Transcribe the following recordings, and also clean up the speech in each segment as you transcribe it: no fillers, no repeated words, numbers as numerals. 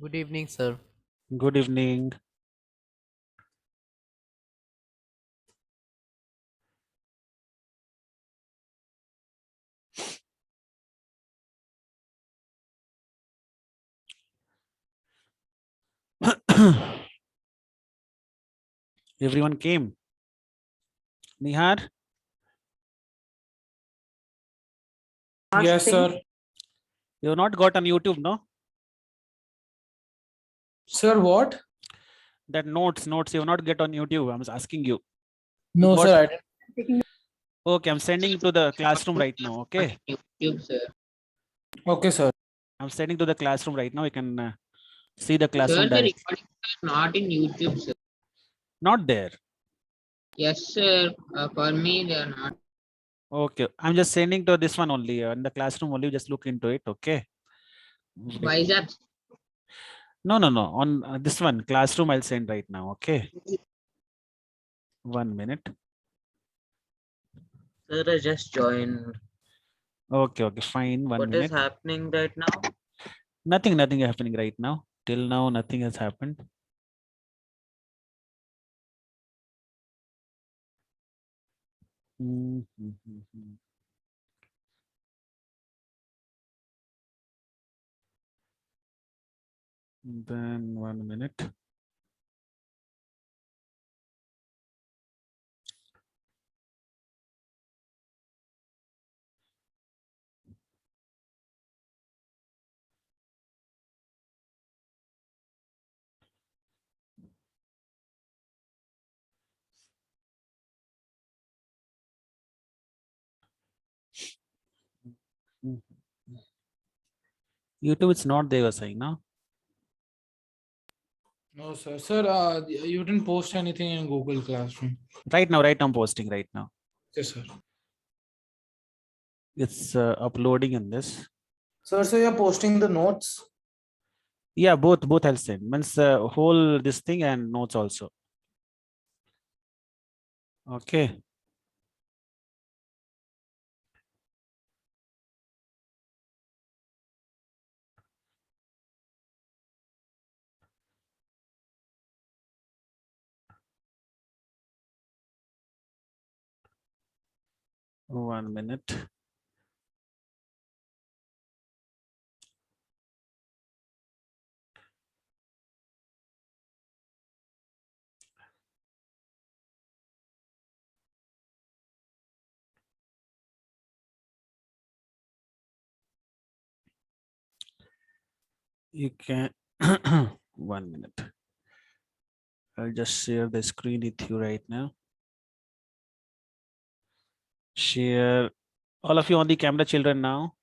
Good evening, sir. Good evening. Everyone came. Nihar, Yes, sir. you not got on YouTube, no? Sir, what? That notes you have not get on YouTube. I'm asking you. You No, got? sir, I didn't. Okay, I'm sending to the classroom right now. Okay, YouTube, sir. Okay, sir. I'm sending to the classroom right now. You can see the Sir, classroom the direct. recordings are not in YouTube, sir. Not there. Yes, sir. For me, they are not. Okay, I'm just sending to this one only. In the classroom only. Just look into it. Okay. Why is that? No. On this one classroom, I'll send right now. Okay. 1 minute. Sir, I just joined. Okay. Fine. 1 What minute. is happening right now? Nothing happening right now. Till now, nothing has happened. Then 1 minute. YouTube is not there, saying now. No, sir. Sir, you didn't post anything in Google Classroom. Right now, I'm posting right now. Yes, sir. It's uploading in this. Sir, so you're posting the notes? Yeah, both I'll send. Means whole this thing and notes also. Okay. One minute. You can 1 minute. I'll just share the screen with you right now. Share all of you on the camera, children now.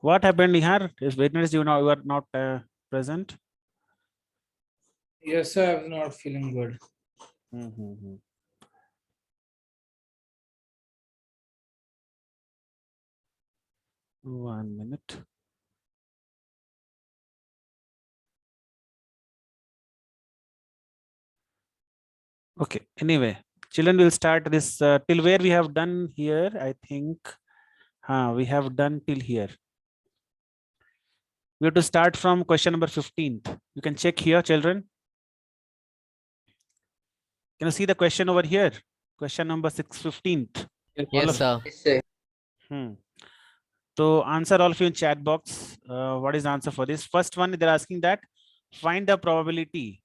What happened, Nihar? Is Wednesday you are not present? Yes, sir. I'm not feeling good. One minute. Okay. Anyway, children will start this till where we have done here. I think we have done till here. We have to start from question number 15th. You can check here, children. Can you see the question over here? Question number 615th. Yes, sir. Yes, sir. So answer all of you in chat box. What is the answer for this? First one, they're asking that find the probability.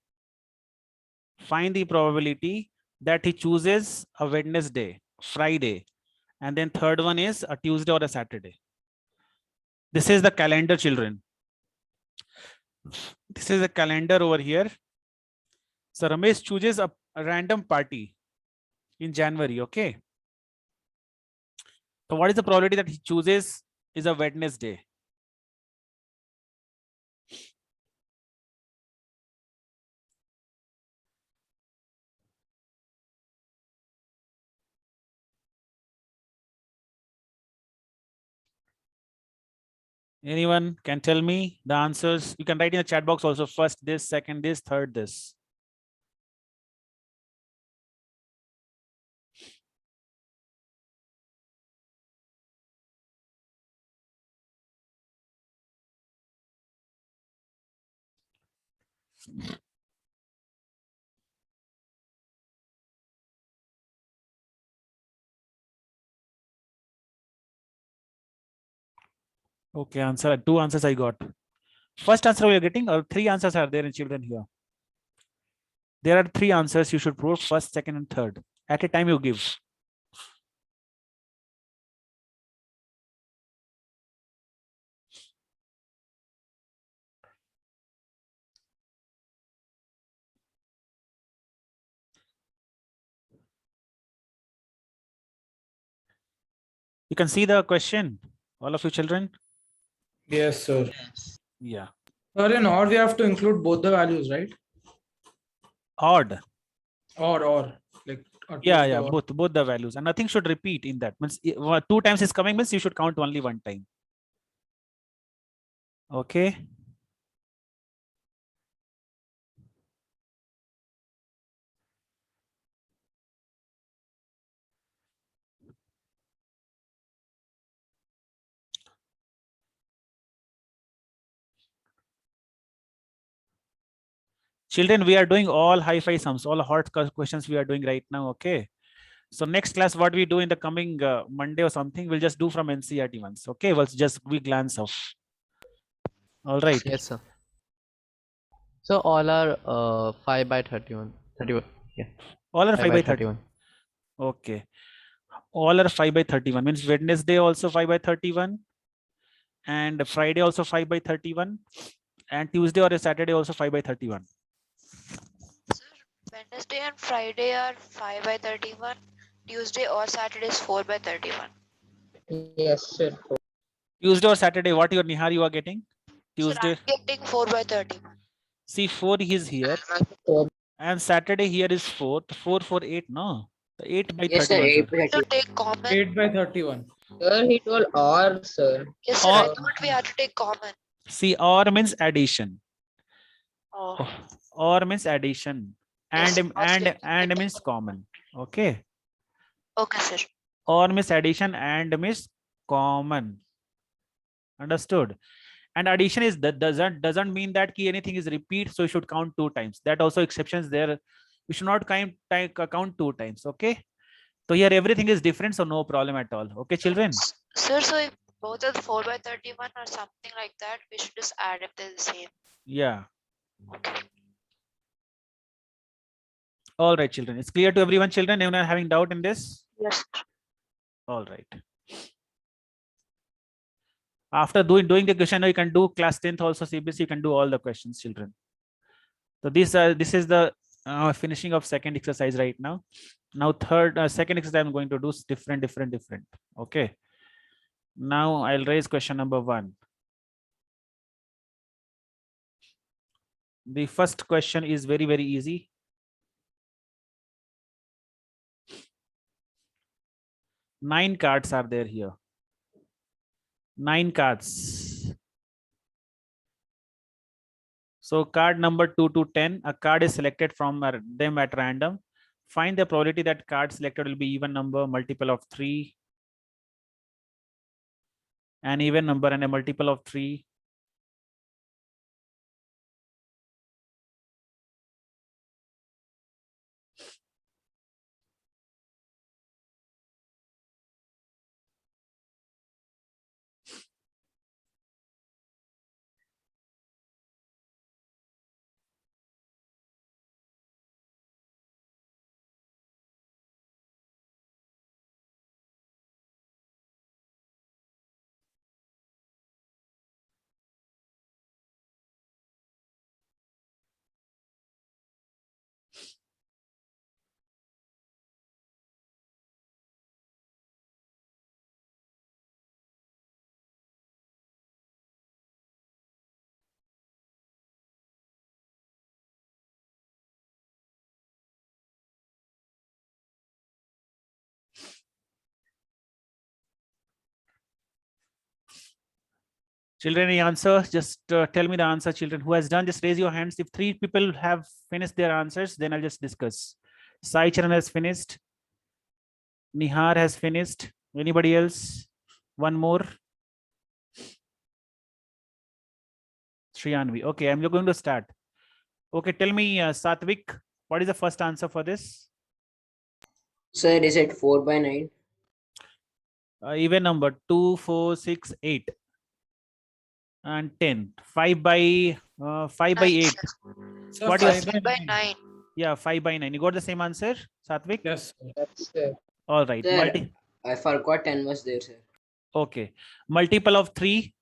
Find the probability that he chooses a Wednesday, Friday, and then third one is a Tuesday or a Saturday. This is the calendar, children. This is a calendar over here. So Ramesh chooses a random party in January. Okay. So what is the probability that he chooses is a Wednesday? Anyone can tell me the answers? You can write in the chat box also. First this, second this, third this. Okay, answer. Two answers I got. First answer we are getting, or three answers are there in children here. There are three answers you should prove: first, second, and third. At a time you give. You can see the question, all of you children. Yes, sir. Yes. Yeah. Sir, in OR we have to include both the values, right? Odd. Or like Yeah, two yeah, or. both the values, and nothing should repeat in that. Means two times is coming means you should count only one time. Okay. Children, we are doing all hi-fi sums, all hot questions we are doing right now. Okay. So next class, what we do in the coming Monday or something, we'll just do from NCERT once. Okay. We'll just we glance off. All right. Yes, sir. So all are 5 by 31. 31. Yeah. All are 5 5 by by 30. 31. Okay. All are 5 by 31. Means Wednesday also 5 by 31. And Friday also 5 by 31. And Tuesday or a Saturday also 5 by 31. Sir, Wednesday and Friday are 5 by 31. Tuesday or Saturday is 4 by 31. Yes, sir. Tuesday or Saturday, what your Nihar you are getting? Sir, Tuesday. I'm getting 4 by 31. See, 4 is here. I'm also four. And Saturday here is 4. 4 for 8, no? 8 by Yes, sir. 31, sir. 8 by To 30. take common. 8 by 31. Sir, he told or, sir. Yes, sir. I Or- thought we had to take common. See, or means addition. Oh, Or means addition. Yes, And mostly. means common. Okay. okay, sir. Or means addition and means common. Understood? And addition is that doesn't mean that key anything is repeat, so you should count 2 times. That also exceptions there. You should not count 2 times. Okay. So here everything is different, so no problem at all. Okay, children. Sir, so if both are 4 by 31 or something like that, we should just add if they're the same. Yeah. Okay. All right, children. It's clear to everyone, children. Anyone having doubt in this? Yes. All right. After doing the question, you can do class 10th also CBSE. You can do all the questions, children. So this is the finishing of second exercise right now. Now second exercise I'm going to do different. Okay. Now I'll raise question number 1. The first question is very, very easy. Nine cards are there here. 9 cards. So card number 2 to 10, a card is selected from them at random. Find the probability that card selected will be even number, multiple of 3, an even number and a multiple of 3. Children, any answer? Just tell me the answer, children. Who has done? Just raise your hands. If 3 people have finished their answers, then I'll just discuss. Sai Charan has finished. Nihar has finished. Anybody else? One more. Shriyanvi. Okay, I'm going to start. Okay, tell me, Satvik, what is the first answer for this? Sir, is it 4 by 9? Even number 2, 4, 6, 8. And 10. 5 by 8. Sir, What is- 5 by 9. Yeah, 5 by 9. You got the same answer, Satvik? Yes, sir. Yes, sir. All right. Sir, I forgot 10 was there, sir. Okay. Multiple of 3.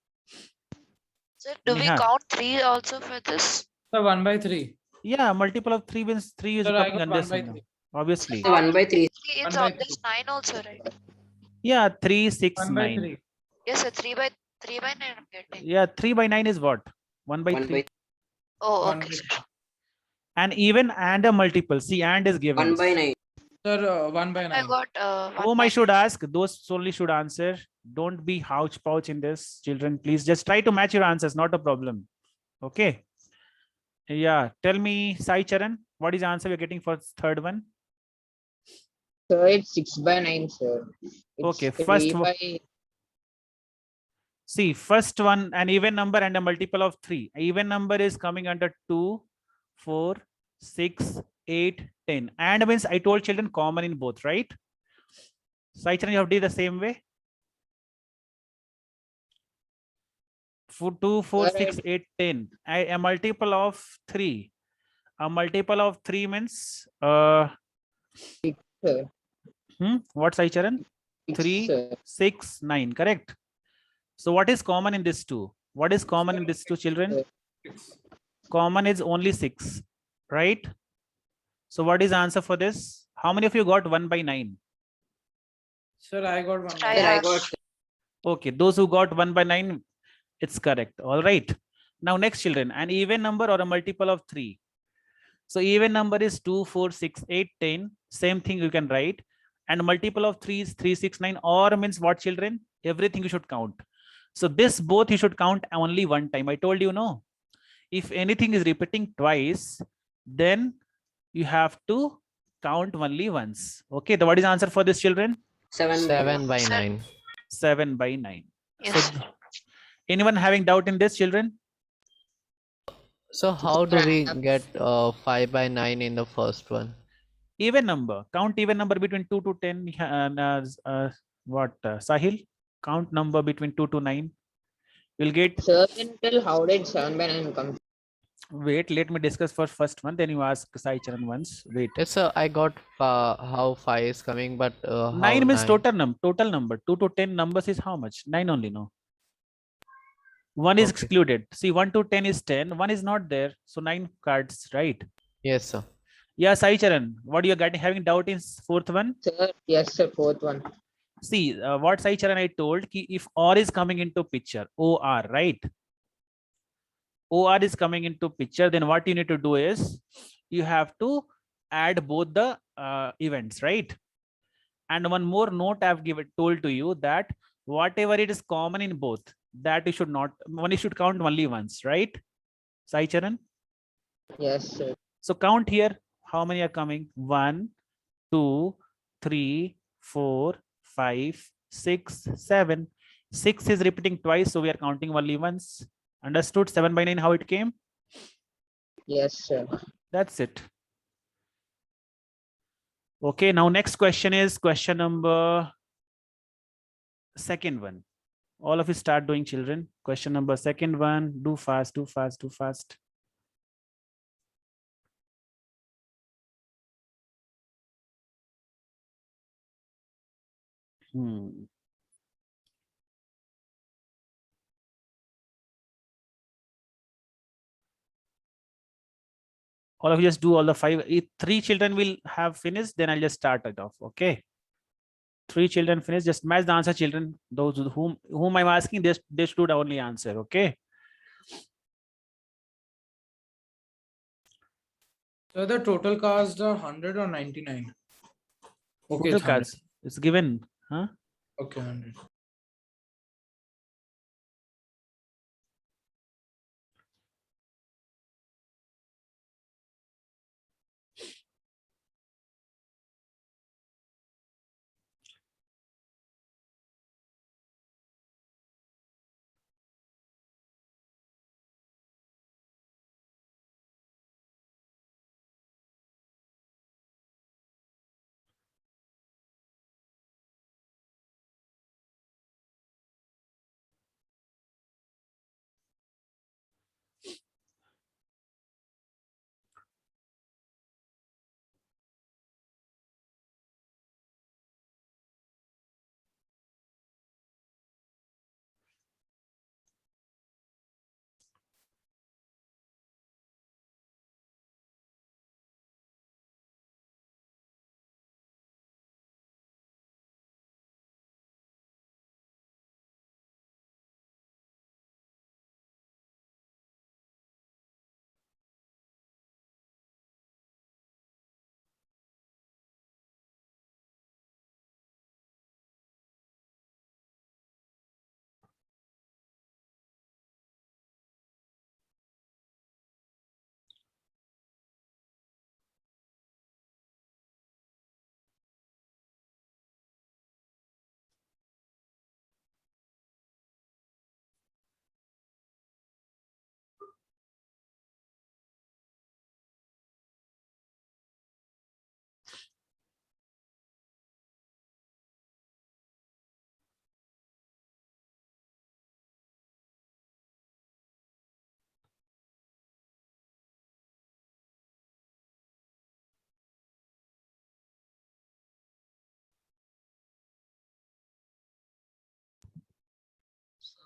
Sir, do we Nihar. count 3 also for this? Sir, 1 by 3. Yeah, multiple of 3 means 3 is Sir, I coming got under 1 by this, 3. obviously. 1 by 3. See, it's 1 by on this 9 also, right? Yeah, 3, 6, 1 by 9. 3. Yes, sir. 3 by 9 I'm getting. Yeah, 3 by 9 is what? 1 by 1 3. by Oh, 1 okay. by sir. And even and a multiple. See, and is given. 1 by 9. Sir, 1 by 9. I got 1 Whom by I should ask, those only should answer. Don't be houch pouch in this, children. Please just try to match your answers, not a problem. Okay. Yeah, tell me, Sai Charan, what is the answer we're getting for third one? Sir, it's 6 by 9, sir. It's Okay, 3 first by See, first one, an even number and a multiple of 3. A even number is coming under 2, 4, 6, 8, 10. And means I told children common in both, right? Sai Charan, you have to do the same way. 2, 4, 6, 8, 10. A multiple of 3. A multiple of 3 means sir. what, Sai Charan? 6, 3, sir. 6, 9, correct? So what is common in this two? What is common in these two, children? Common is only 6, right? So what is the answer for this? How many of you got 1 by 9? Sir, I got 1 Sir, by I 9. Sir, I have. got Okay, those who got 1 by 9, it's correct. All right. Now next, children, an even number or a multiple of 3. So even number is 2, 4, 6, 8, 10. Same thing you can write. And multiple of 3 is 3, 6, 9. Or means what, children? Everything you should count. So this both you should count only one time. I told you, no. If anything is repeating twice, then you have to count only once. Okay, what is the answer for this, children? 7 by Sir. 9. 7 by 9. Yes. So anyone having doubt in this, children? So how do Sir, I we have. get 5 by 9 in the first one? Even number. Count even number between 2 to 10. Sahil? Count number between 2 to 9. You'll get. Sir, can tell how did 7 by 9 come? Wait, let me discuss for first one. Then you ask Sai Charan once. Wait. Yes, sir. I got how 5 is coming, but how 9 means 9? total number. 2 to 10 numbers is how much? 9 only, no? 1 is Okay. excluded. See, 1 to 10 is 10. 1 is not there. So 9 cards, right? Yes, sir. Yeah, Sai Charan, what you are getting having doubt in fourth one? Sir, yes, sir, fourth one. See, what Sai Charan I told, ki if OR is coming into picture, OR, right? OR is coming into picture, then what you need to do is you have to add both the events, right? And one more note I've told to you that whatever it is common in both, that you should not, you should count only once, right? Sai Charan? Yes, sir. So count here, how many are coming? 1, 2, 3, 4, 5, 6, 7. 6 is repeating twice, so we are counting only once. Understood? 7 by 9, how it came? Yes, sir. That's it. Okay, now next question is question number second one. All of you start doing, children. Question number second one. Do fast, do fast, do fast. All of you just do all the 5. If 3 children will have finished, then I'll just start it off. Okay. 3 children finish. Just match the answer, children. Those whom I'm asking, they should only answer. Okay. So the total cost 100 or 99? Okay, Total it's 100. cards. It's given. Huh? Okay, 100.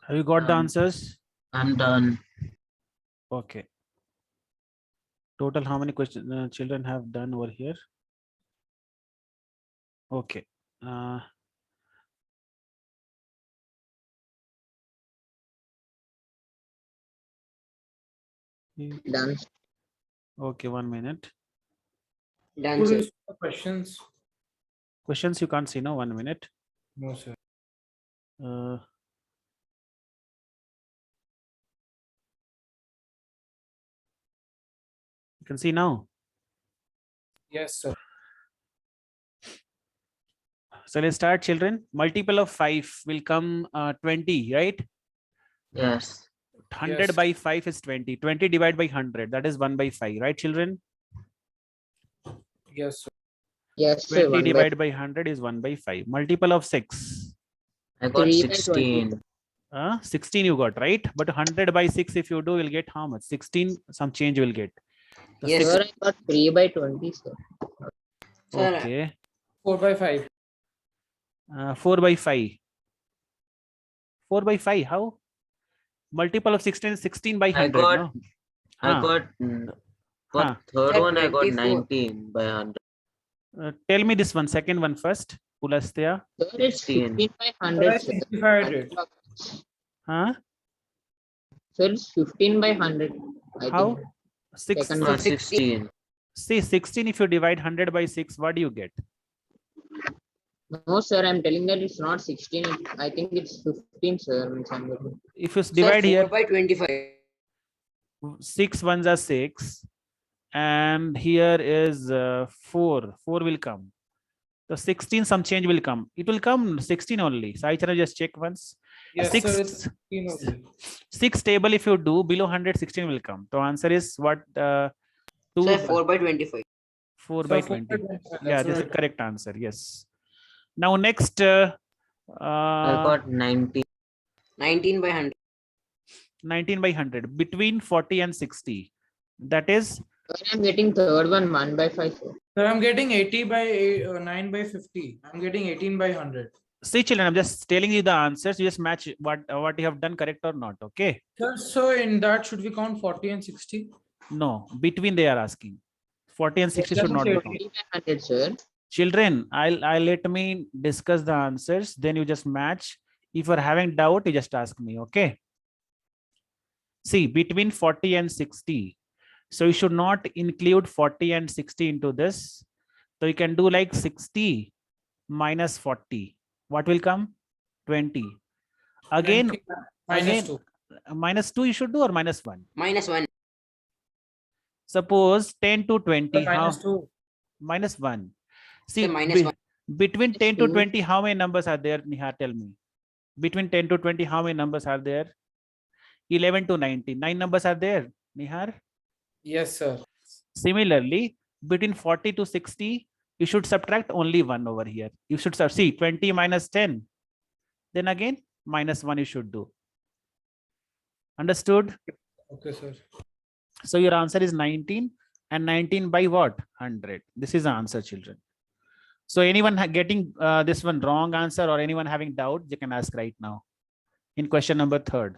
Have you got the Um, answers? I'm done. Okay. Total, how many questions children have done over here? Okay. Done. Okay, 1 minute. Done, Who sir. is the questions? Questions you can't see now. 1 minute. No, sir. Uh, you can see now. Yes, sir. So let's start, children. Multiple of 5 will come 20, right? Yes. 100 Yes. by 5 is 20. 20 divided by 100, that is 1 by 5, right, children? Yes, sir. Yes, sir. 20 1 by divided by 100 is 1 by 5. Multiple of 6. I got 3 by 20. 16. 16 you got, right? But 100 by 6, if you do, you'll get how much? 16, some change you will get. The Yes, Sir, I got 3 by 20, sir. Sir, Okay. 4 by 5. 4 by 5. 4 by 5, how? Multiple of 16 is 16 by 100, got- no? I Huh. got for Huh. third Sir, one I got 24. 19 by 100. Tell me this one, second one first. Pulastya. Sir, it's 16. 15 by Sir, 100, I sir. simplified it. Huh? Sir, it's 15 by 100. I How? think. 6. Second So one. 16. See, 16, if you divide 100 by 6, what do you get? No, sir, I'm telling that it's not 16. I think it's 15, sir. Means I'm getting- If you sir, divide 4 here, by 25. 6 ones are 6. And here is 4. 4 will come. So 16, some change will come. It will come 16 only. So I can just check once. Yes, Six- sir. It's 16 only. 6 table, if you do below 100, 16 will come. So answer is what? 2 Sir, 4 by 25. 4 Sir, by 4 by 20. 25, Yeah, that's this is what I- correct answer. Yes. Now next, I got 19. 19 by 100. 19 by 100 between 40 and 60. That is Sir, I'm getting third one 1 by 5, sir. Sir, I'm getting 80 by 9 by 50. I'm getting 18 by 100. see, children. I'm just telling you the answers. You just match what you have done, correct or not. Okay. Sir, so in that, should we count 40 and 60? No, between they are asking. 40 and 60 should not be counted. 20 by 100, sir. Children, I'll let me discuss the answers. Then you just match. If you're having doubt, you just ask me. Okay. See, between 40 and 60. So you should not include 40 and 60 into this. So you can do like 60 minus 40. What will come? 20. Again, 20 minus again, 2. minus 2 you should do, or minus 1. Minus 1. Suppose 10 to 20. Sir, How? minus 2. Minus 1. See, Sir, minus 1. between 10 to two. 20, how many numbers are there, Nihar? Tell me. Between 10 to 20, how many numbers are there? 11 to 90. 9 numbers are there, Nihar. Yes, sir. Similarly, between 40 to 60, you should subtract only 1 over here. You should see 20 minus 10. Then again, minus 1 you should do. Understood? Okay, sir. So your answer is 19, and 19 by what? 100. This is the answer, children. So anyone getting this one wrong answer, or anyone having doubt, you can ask right now in question number 3rd.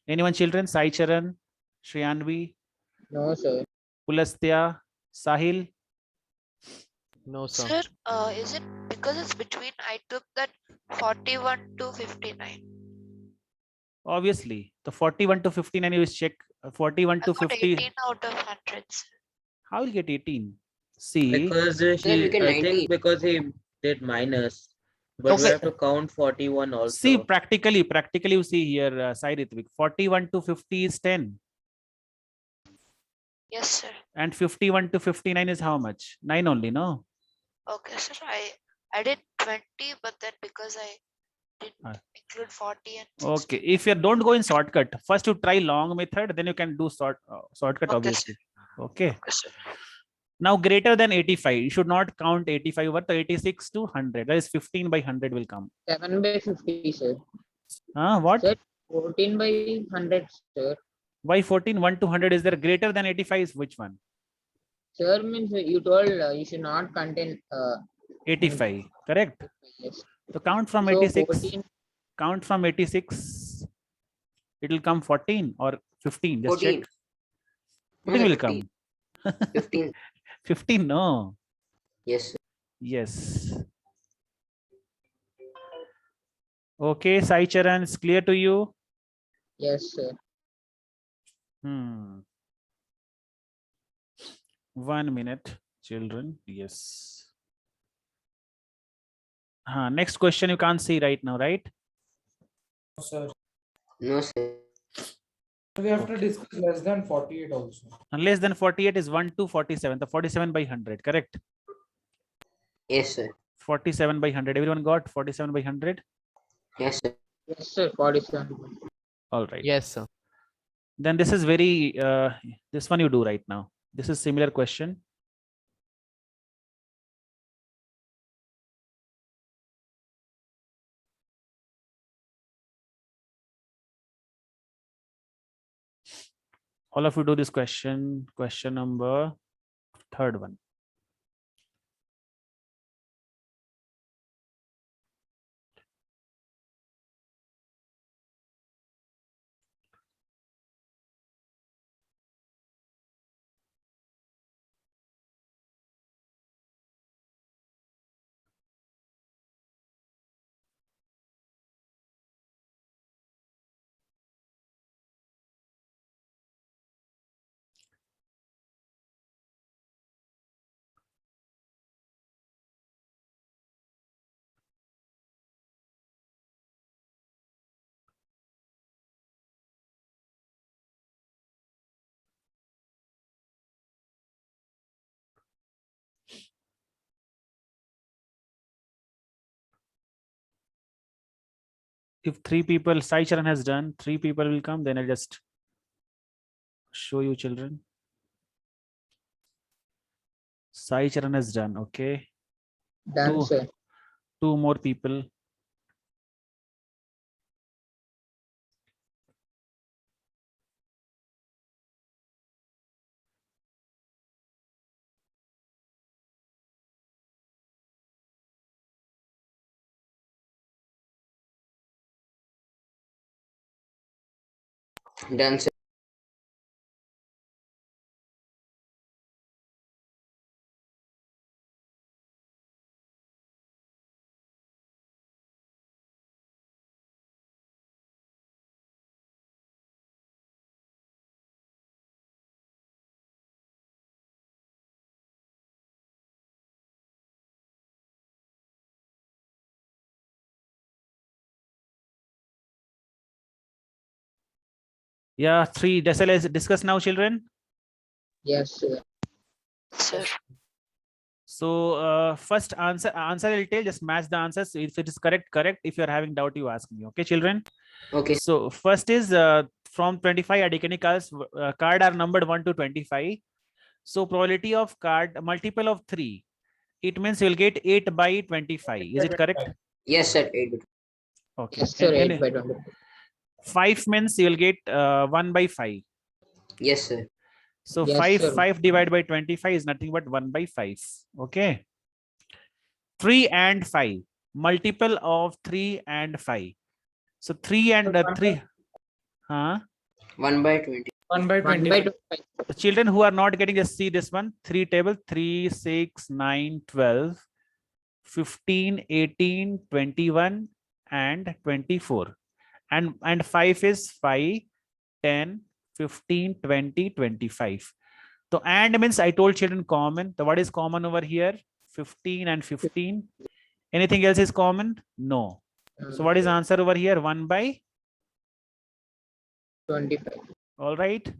Anyone, children? Sai Charan, Shriyanvi, No, sir. Pulastya, Sahil? No, sir. Sir, is it because it's between, I took that 41 to 59. Obviously, the 41 to 59, you check 41 I to got 50. 18 out of 100. Sir. How will you get 18? See, Because Sir, he, we can I 19. think because he did minus. But we Okay. have to count 41 also. see practically you see here, Sai Ritvik, 41 to 50 is 10. Yes, sir. And 51 to 59 is how much? 9 only, no? Okay, sir. I did 20, but then because I didn't Ah. include 40 and 60. Okay, if you don't go in shortcut, first you try long method, then you can do shortcut, Okay, obviously. Okay. Okay, sir. Now greater than 85, you should not count 85 over the 86 to 100. That is 15 by 100 will come. 7 by 50, sir. What? Sir, 14 by 100, sir. Why 14? 1 to 100 is there. Greater than 85 is which one? Sir, means you told you should not contain 85, correct? yes. So count from So 86. 14 Count from 86. It will come 14 or 15. Just 14. check. No, 14 sir, will 15. come. 15. 15, no. Yes, sir. Yes. Okay, Sai Charan, it's clear to you? Yes, sir. 1 minute, children. Yes. Next question you can't see right now, right? Sir, No, sir. we have to discuss less than 48 also. And less than 48 is 1 to 47. The 47 by 100, correct? Yes, sir. 47 by 100. Everyone got 47 by 100? Yes, sir. Yes, sir. 47. All right. Yes, sir. Then this is very, this one you do right now. This is similar question. All of you do this question, question number third one. If 3 people, Sai Charan has done, 3 people will come, then I'll just show you children. Sai Charan has done, okay. Done, Two. sir. 2 more people. Done, sir. Yeah, 3. Let's discuss now, children. Yes, sir. Sir. So first answer I'll tell, just match the answers. If it is correct, correct. If you are having doubt, you ask me. Okay, children. Okay. So first is from 25 Adekani cards, card are numbered 1 to 25. So probability of card multiple of 3. It means you'll get 8 by 25. Is it correct? Yes, sir. 8. Okay. Yes, sir. And 8 by 20. 5 means you'll get 1 by 5. Yes, sir. So Yes, sir. 5 divided by 25 is nothing but 1 by 5. Okay. 3 and 5. Multiple of 3 and 5. So 3 and 3. 1 by 20. 1 by 1 20. by 25. The children who are not getting, just see this one. 3 table, 3, 6, 9, 12, 15, 18, 21, and 24. And 5 is 5, 10, 15, 20, 25. So and means I told children common. So what is common over here? 15 and 15. Anything else is common? No. So what is answer over here? 1 by 25. all right.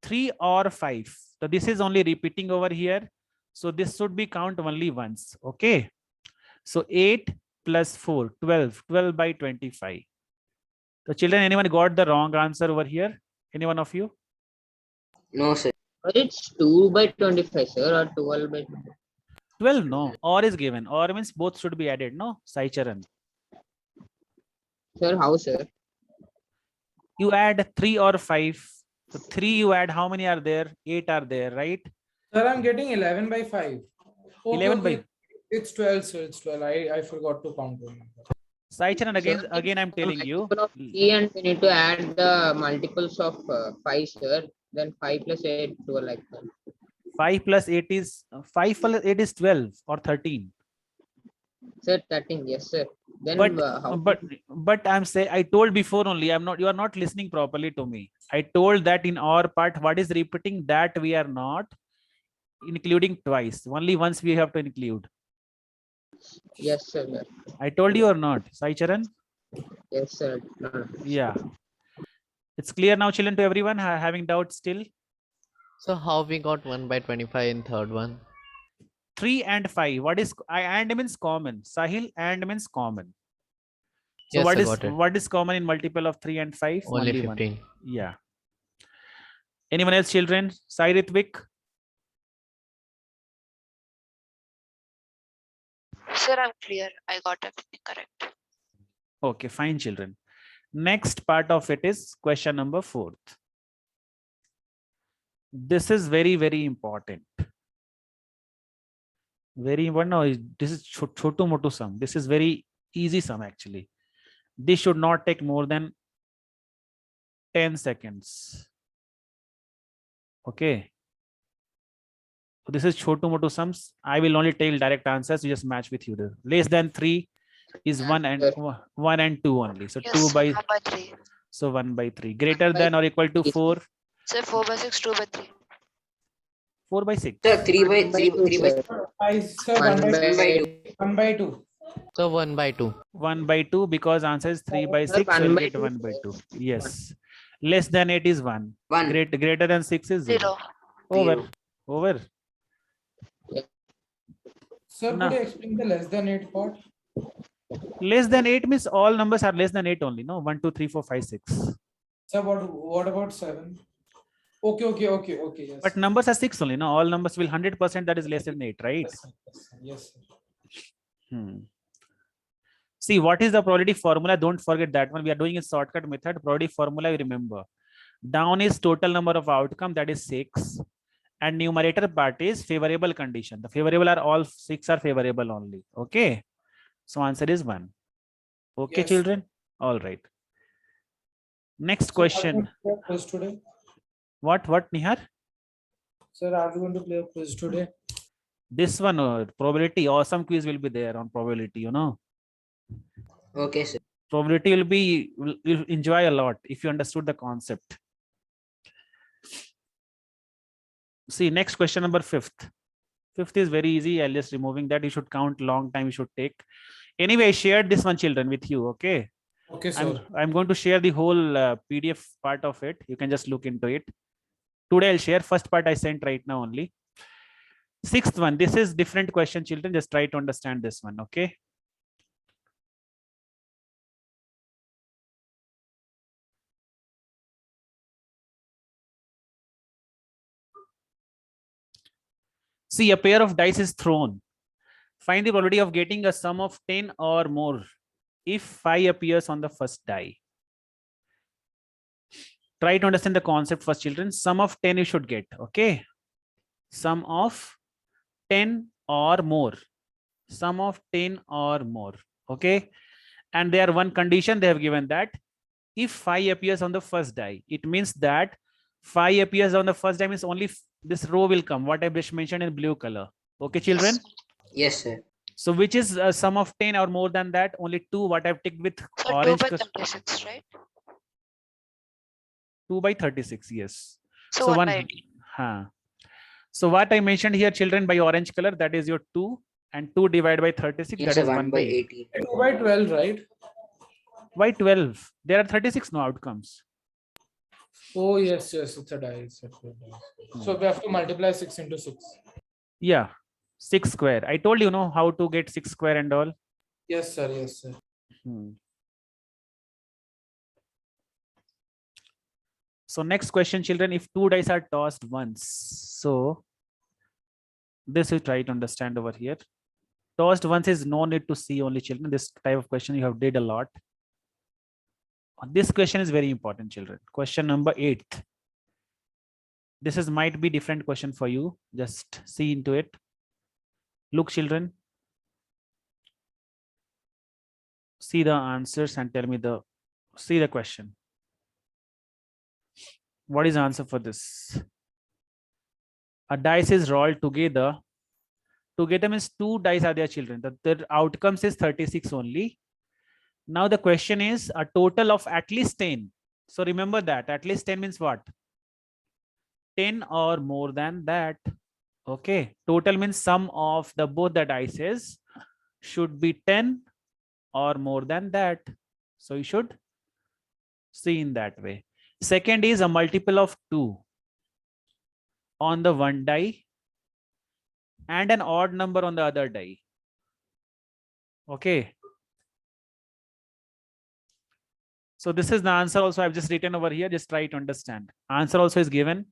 3 or 5. So this is only repeating over here. So this should be count only once. Okay. So 8 plus 4, 12, 12 by 25. So children, anyone got the wrong answer over here? Any one of you? No, sir. But it's 2 by 25, sir, or 12 by 25. 12, no. Or is given. Or means both should be added, no? Sai Charan. Sir, how, sir? You add 3 or 5. So 3 you add, how many are there? 8 are there, right? Sir, I'm getting 11 by 5. Okay, 11 by. It's 12, sir. It's 12. I forgot to count one number. Saicharan, Sir, again I'm telling you. Multiple of 3 and we need to add the multiples of 5, sir. Then 5 plus 8, 12 like that. 5 plus 8 is 5 plus 8 is 12 or 13. Sir, 13, yes, sir. Then how? But I'm saying, I told before only, you are not listening properly to me. I told that in our part, what is repeating, that we are not including twice. Only once we have to include. Yes, sir. I told you or not, Saicharan? Yes, sir. No. Yeah. It's clear now, children, to everyone having doubts still? So how we got 1 by 25 in third one? 3 and 5. What is and means common? Sahil, and means common. So Yes, what I is got it. what is common in multiple of 3 and 5? Only one. 15. Yeah. Anyone else, children? Sai Ritvik? Sir, I'm clear. I got everything correct. Okay, fine, children. Next part of it is question number 4. This is very, very important. Very important. No, this is chotu motu sum. This is very easy sum actually. This should not take more than 10 seconds. Okay. So this is chotu motu sums. I will only tell direct answers. You just match with you. Less than 3 is 1 and 2 only. So Yes, 2 sir, by 1 by 3. so 1 by 3. Greater than or equal to 4. Sir, 4 by 6, 2 by 3. 4 by 6. Sir, 3 by 3 2, 3 by sir. I sir 1 1 by by 2. 1 by 2. So 1 by 2. 1 by 2 because answer is 3 by Sir, 6. So 1 you'll by get 2. 1 by 2. Yes. Less than 8 is 1. 1. Greater than 6 is 0. 0. Over. 0. Over. Sir, No. could you explain the less than 8 part? Less than 8 means all numbers are less than 8 only. No, 1, 2, 3, 4, 5, 6. Sir, what about 7? Okay, yes. But numbers are 6 only. No, all numbers will 100% that is less than 8, right? Yes, sir. Yes, sir. See, what is the probability formula? Don't forget that one. We are doing a shortcut method. Probability formula, you remember. Down is total number of outcome, that is 6. And numerator part is favorable condition. The favorable are all 6 are favorable only. Okay. So answer is 1. Okay, Yes. children. All right. Next Sir, question. are we going to play a quiz today? What, Nihar? Sir, are we going to play a quiz today? This one, probability, awesome quiz will be there on probability, you know. Okay, sir. Probability will be, you'll enjoy a lot if you understood the concept. See, next question number 5th. 5th is very easy. I'll just removing that. You should count long time you should take. Anyway, I shared this one, children, with you. Okay. Okay, sir. I'm going to share the whole PDF part of it. You can just look into it. Today I'll share first part I sent right now only. 6th one. This is different question, children. Just try to understand this one. Okay. See, a pair of dice is thrown. Find the probability of getting a sum of 10 or more if 5 appears on the first die. Try to understand the concept first, children. Sum of 10 you should get. Okay. Sum of 10 or more. Sum of 10 or more. Okay. And there one condition they have given, that if 5 appears on the first die, it means that 5 appears on the first die means only this row will come, what I just mentioned in blue color. Okay, children. Yes, sir. So which is a sum of 10 or more than that? Only 2, what I've ticked with So 2 orange. by 36, right? 2 by 36, yes. So 1 by 18. So what I mentioned here, children, by orange color, that is your 2, and 2 divided by 36, Yes, that sir. is 1 by 18. 2 by 12, right? Why 12? There are 36 no outcomes. Oh, yes, it's a die. It's a 12 dice. So we have to multiply 6 into 6. Yeah, 6 square. I told you know how to get 6 square and all. Yes, sir. Yes, sir. So next question, children, if 2 dice are tossed once, so this you try to understand over here. Tossed once is no need to see only, children. This type of question you have did a lot. This question is very important, children. Question number 8. This is might be different question for you. Just see into it. Look, children. See the answers and tell me see the question. What is the answer for this? A dice is rolled together. Together means 2 dice are their children. The outcomes is 36 only. Now the question is a total of at least 10. So remember that at least 10 means what? 10 or more than that. Okay. Total means sum of the both the dices should be 10 or more than that. So you should see in that way. Second is a multiple of 2 on the one die and an odd number on the other die. Okay. So this is the answer also I've just written over here. Just try to understand. Answer also is given.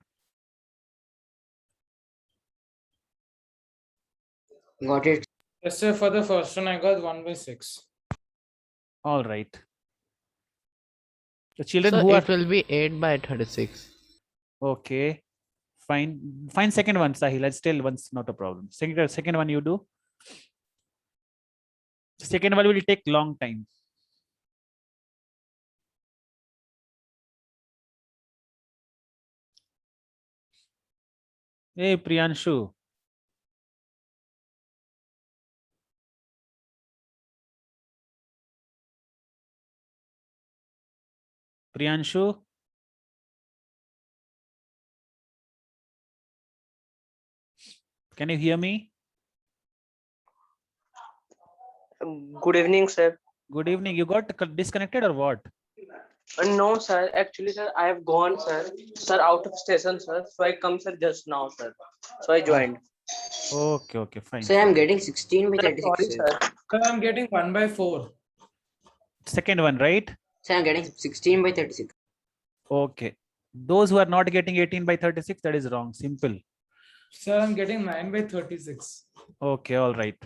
Got it. Yes, sir. For the first one, I got 1/6. All right. The children So who are it will be 8/36. okay. Fine. Fine. Second one, Sahil. Let's tell once not a problem. Second one you do. Second one will take long time. Hey Priyanshu. Priyanshu. Can you hear me? Good evening, sir. Good evening. You got disconnected or what? No, sir. Actually, sir, I have gone, sir. Sir, out of station, sir. So I come, sir, just now, sir. So I joined. Okay, okay, fine. Sir, I'm getting 16 by Sir, 36. sorry, Sir. sir. Sir, I'm getting 1/4. Second one, right? Sir, I'm getting 16 by 36. Okay. Those who are not getting 18/36, that is wrong. Simple. Sir, I'm getting 9/36. Okay, all right.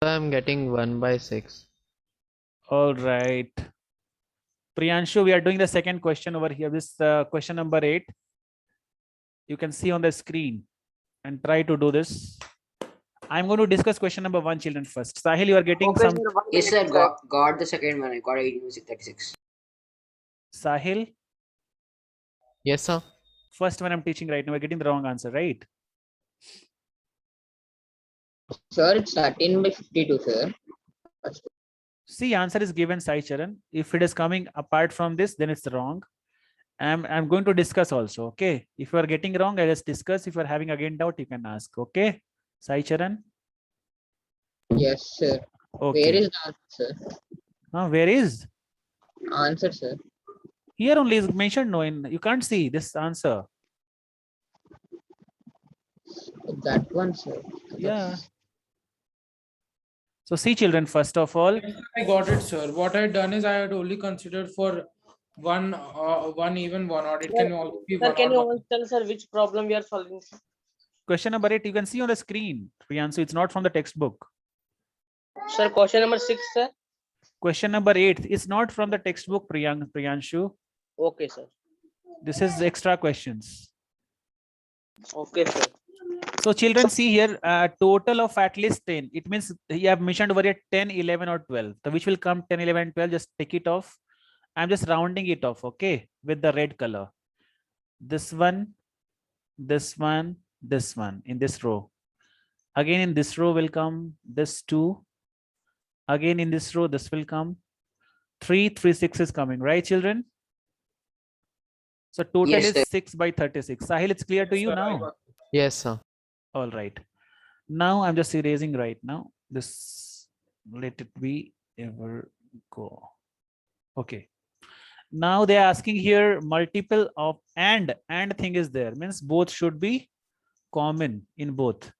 So I'm getting 1/6. All right. Priyanshu, we are doing the second question over here. This question number 8. You can see on the screen and try to do this. I'm going to discuss question number 1, children, first. Sahil, you are getting Okay, some. sir. One Yes, sir. minute, Got the second one. I got 18 by 36. Sahil, Yes, sir. first one I'm teaching right now. We're getting the wrong answer, right? Sir, it's 13/52, sir. See, answer is given, Sai Charan. If it is coming apart from this, then it's wrong. I'm going to discuss also. Okay. If you are getting wrong, I just discuss. If you are having again doubt, you can ask. Okay. Sai Charan. Yes, sir. Okay. Where is the answer, sir? Where is? Answer, sir. Here only is mentioned. No, you can't see this answer. That one, sir. Yeah. So see, children, first of all, I got it, sir. What I had done is I had only considered for one even, one odd. It can also be Sir, one can odd. you one. also tell, sir, which problem we are solving? question number 8, you can see on the screen. Priyanshu, it's not from the textbook. Sir, question number 6, sir. Question number 8 is not from the textbook, Priyanshu. Okay, sir. This is extra questions. Okay, sir. So children, see here, total of at least 10. It means you have mentioned over here 10, 11 or 12. So which will come 10, 11, 12, just take it off. I'm just rounding it off, okay, with the red color. This one, this one, this one in this row. Again in this row will come this 2. Again in this row, this will come 3, 3, 6 is coming, right, children? So total Yes, is sir. 6/36. Sahil, it's clear to you Sir, I now? got- Yes, sir. All right. Now I'm just erasing right now. This, let it be ever go. Okay. Now they're asking here multiple of and thing is there, means both should be common in both.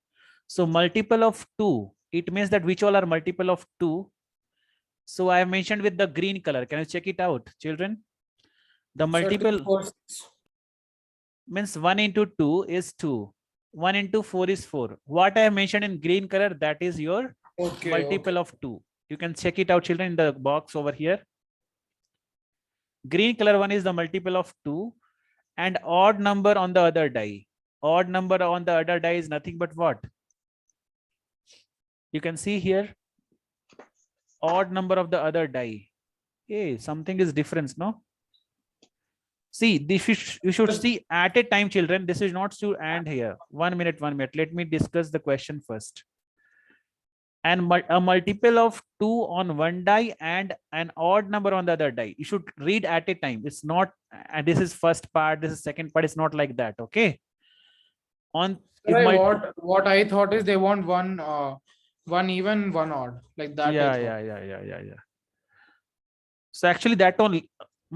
So multiple of 2, it means that which all are multiple of 2. So I have mentioned with the green color. Can you check it out, children? The Sir, multiple 2, 4, 6. means 1 into 2 is 2. 1 into 4 is 4. What I have mentioned in green color, that is your Okay. multiple of 2. You can check it out, children, in the box over here. Green color one is the multiple of 2 and odd number on the other die. Odd number on the other die is nothing but what? You can see here odd number of the other die. Hey, something is difference, no? See, this you should see at a time, children. This is not to end here. 1 minute, 1 minute. Let me discuss the question first. And a multiple of 2 on one die and an odd number on the other die. You should read at a time. It's not, and this is first part, this is second part. It's not like that. Okay. On if Right, what I thought is they want one even, one odd, like that. I yeah, thought. yeah. So actually that only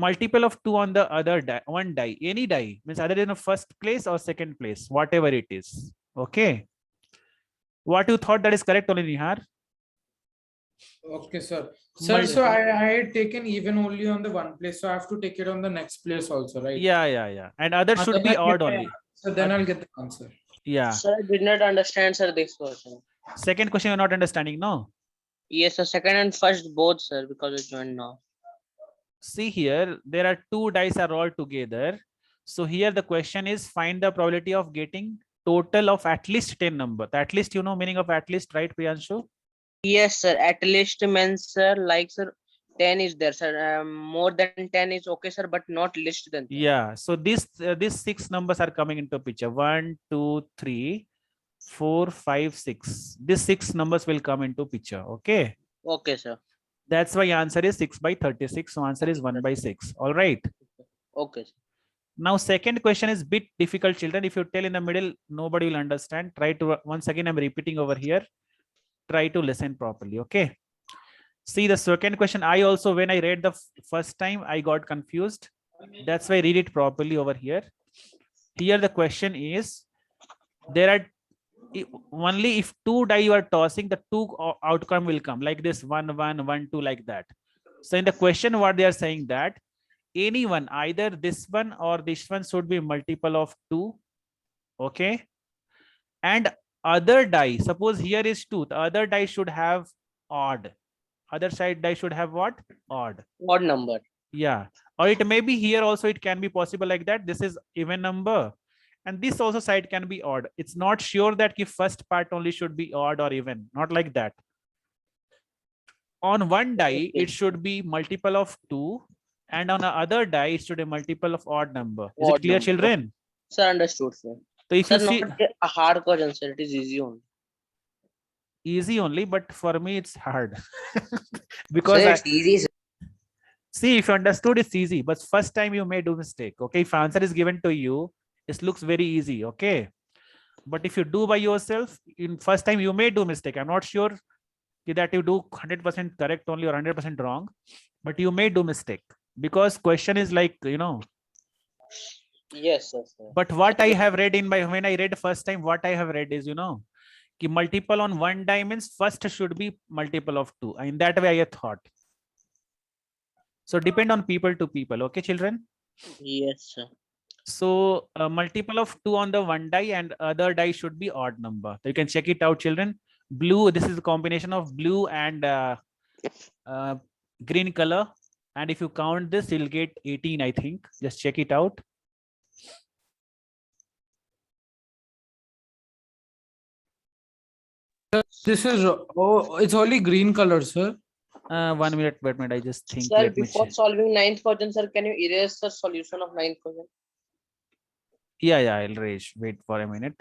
multiple of 2 on the other die, one die, any die means either in a first place or second place, whatever it is. Okay. What you thought that is correct only, Nihar? Okay, sir. Sir, so I had taken even only on the one place, so I have to take it on the next place also, right? Yeah. And other should Then be I'll odd get the- only. So then I'll get the answer. Yeah. Sir, I did not understand, sir, this question. Second question you're not understanding, no? Yes, sir. Second and first both, sir, because I joined now. See here, there are 2 dice are all together. So here the question is find the probability of getting total of at least 10 number. At least you know meaning of at least, right, Priyanshu? Yes, sir. At least means, sir, like, sir, 10 is there, sir. More than 10 is okay, sir, but not less than 10. Yeah. So these 6 numbers are coming into picture. 1, 2, 3, 4, 5, 6. These 6 numbers will come into picture. Okay. Okay, sir. That's why answer is 6 by 36. So answer is 1 by 6. All right. Okay, sir. Now, second question is bit difficult, children. If you tell in the middle, nobody will understand. Try to, once again, I'm repeating over here. Try to listen properly. Okay. See the second question. I also, when I read the first time, I got confused. That's why I read it properly over here. Here, the question is, there are only if 2 die you are tossing, the 2 outcome will come like this 1, 1, 1, 2, like that. So in the question, what they are saying that anyone, either this one or this one should be multiple of 2. Okay. And other die, suppose here is 2, the other die should have odd. Other side die should have what? Odd. Odd number. Yeah. Or it may be here also, it can be possible like that. This is even number. And this also side can be odd. It's not sure that if first part only should be odd or even, not like that. On one die, it should be multiple of 2. And on the other die, it should be multiple of odd number. Is Odd it clear, number. children? Sir, understood, sir. So if Sir, you see, not a hard question, sir. It is easy only. easy only, but for me it's hard. So Because it's easy, sir. see, if you understood, it's easy, but first time you may do mistake. Okay, if answer is given to you, it looks very easy. Okay, but if you do by yourself, in first time you may do mistake. I'm not sure that you do 100% correct only or 100% wrong, but you may do mistake because question is like, you know. Yes, sir. But what I have read in my, when I read first time, what I have read is, you know, ki multiple on one die means first should be multiple of 2. In that way I thought. So depend on people to people. Okay, children. Yes, sir. So a multiple of 2 on the one die and other die should be odd number. So you can check it out, children. Blue, this is a combination of blue and green color. And if you count this, you'll get 18, I think. Just check it out. This is, oh, it's only green color, sir. 1 minute, wait a minute. I just think. Sir, Let me before check. solving 9th question, sir, can you erase the solution of 9th question? Yeah, I'll raise. Wait for a minute.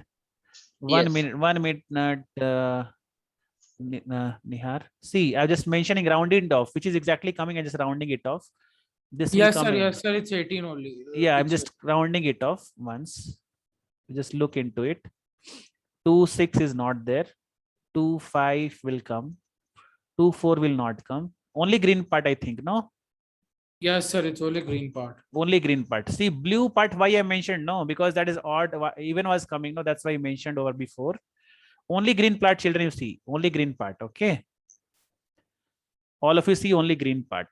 1 Yes. minute, 1 minute, Nihar. See, I'm just mentioning rounding it off, which is exactly coming and just rounding it off. This will Yes, come sir. in. Yes, sir. It's 18 only. Yeah, I'm It's- just rounding it off once. Just look into it. 2, 6 is not there. 2, 5 will come. 2, 4 will not come. Only green part, I think, no? Yes, sir. It's only green part. Only green part. See, blue part, why I mentioned no? Because that is odd. Even was coming, no? That's why I mentioned over before. Only green part, children, you see. Only green part, okay? All of you see only green part.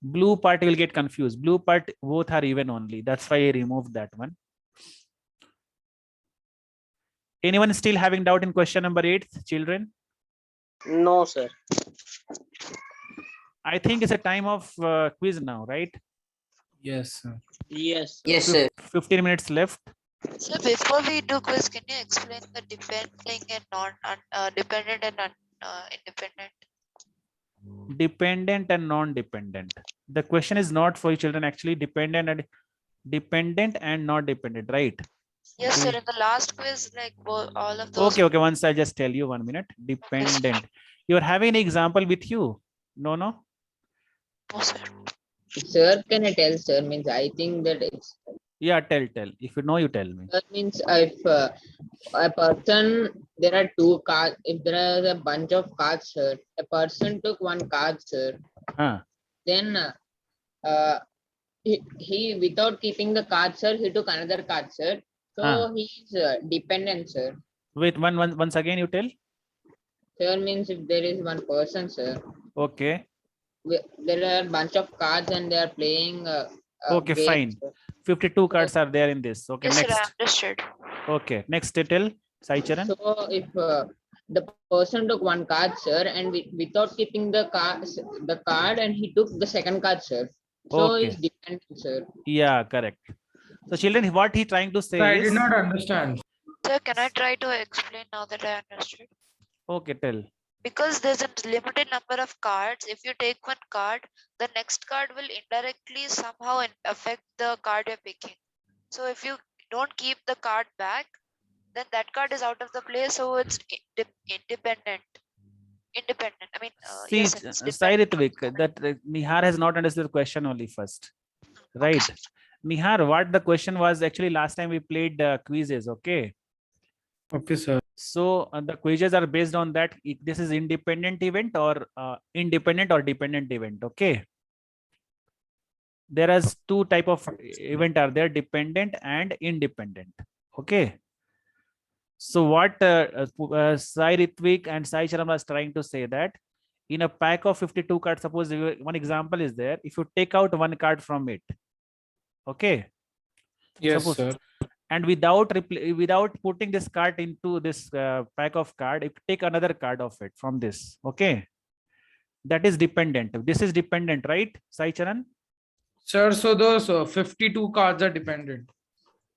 Blue part will get confused. Blue part, both are even only. That's why I removed that one. Anyone still having doubt in question number 8, children? No, sir. I think it's a time of quiz now, right? Yes, sir. Yes. Sir. Yes, sir. 15 minutes left. So before we do quiz, can you explain the depending and dependent and independent? Dependent and non-dependent. The question is not for you children, actually dependent and not dependent, right? Yes, Do sir. we- In the last quiz, like all of those. Okay, once I just tell you 1 minute. Dependent. You are having an example with you? No. No, sir. Sir, can I tell, sir? Means I think that it's Yeah, tell. If you know, you tell me. that means if a person, there are two cards. If there is a bunch of cards, sir, a person took one card, sir. Huh. Then he without keeping the card, sir, he took another card, sir. So Ah. he's dependent, sir. Wait, once again you tell. Sir means if there is one person, sir, Okay. there are a bunch of cards and they are playing. Okay, games, fine. sir. 52 cards are there in this. Okay, Yes, sir. I next. understood. Okay, next tell. Sai Charan. So if the person took one card, sir, and without keeping the card, and he took the second card, sir. So Okay. it's dependent, sir. Yeah, correct. So children, what he trying to say So I is. did not understand. Sir, can I try to explain now that I understood? Okay, tell. Because there's a limited number of cards. If you take one card, the next card will indirectly somehow affect the card you're picking. So if you don't keep the card back, then that card is out of the play. So it's independent. I mean, See, yes, it's Sai dependent. Ritvik, that Nihar has not understood the question only first. Right. Nihar, what the question was actually last time we played quizzes, okay? Okay, sir. So the quizzes are based on that. If this is independent event or independent or dependent event, okay? There is two type of event are there, dependent and independent, okay? So what Sai Ritvik and Sai Charan was trying to say that in a pack of 52 cards, suppose one example is there, if you take out one card from it, okay? Yes, Suppose, sir. and without putting this card into this pack of card, if you take another card of it from this, okay, that is dependent. This is dependent, right, Sai Charan? Sir, so those 52 cards are dependent.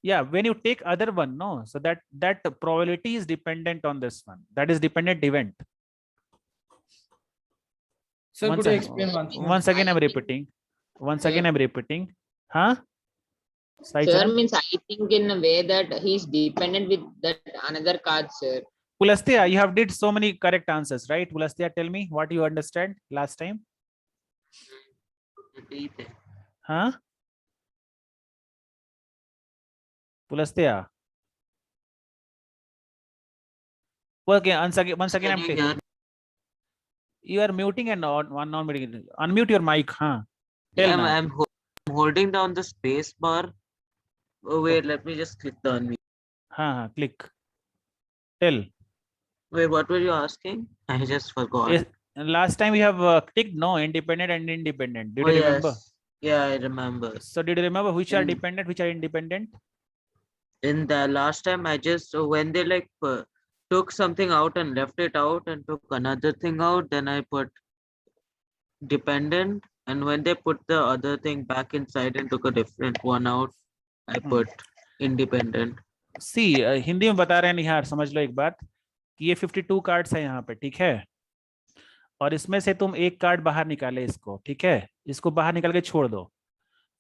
Yeah, when you take other one, no, so that probability is dependent on this one. That is dependent event. Sir, could you explain once more? Once again, I'm repeating. Huh? Sai Sir Charan? means I think in a way that he's dependent with that another card, sir. Pulastya, you have did so many correct answers, right? Pulastya, tell me what you understand last time. Repeat it. Huh? Pulastya. Okay, once again, Can you hear? you are muting and non muting. Unmute your mic, huh? Tell Yeah, now. I'm holding down the space bar. Oh, wait, let me just click the unmute. Click. Tell. Wait, what were you asking? I just forgot. Yes, last time we have clicked no independent and independent. Did you remember? Yes. Yeah, I remember. So did you remember which are In- dependent, which are independent? In the last time, I just when they like took something out and left it out and took another thing out, then I put dependent, and when they put the other thing back inside and took a different one out, I put independent. See, Hindi में बता रहे हैं निहार, समझ लो एक बात कि ये 52 cards है यहाँ पे, ठीक है? और इसमें से तुम एक कार्ड बाहर निकाले इसको, ठीक है? इसको बाहर निकाल के छोड़ दो,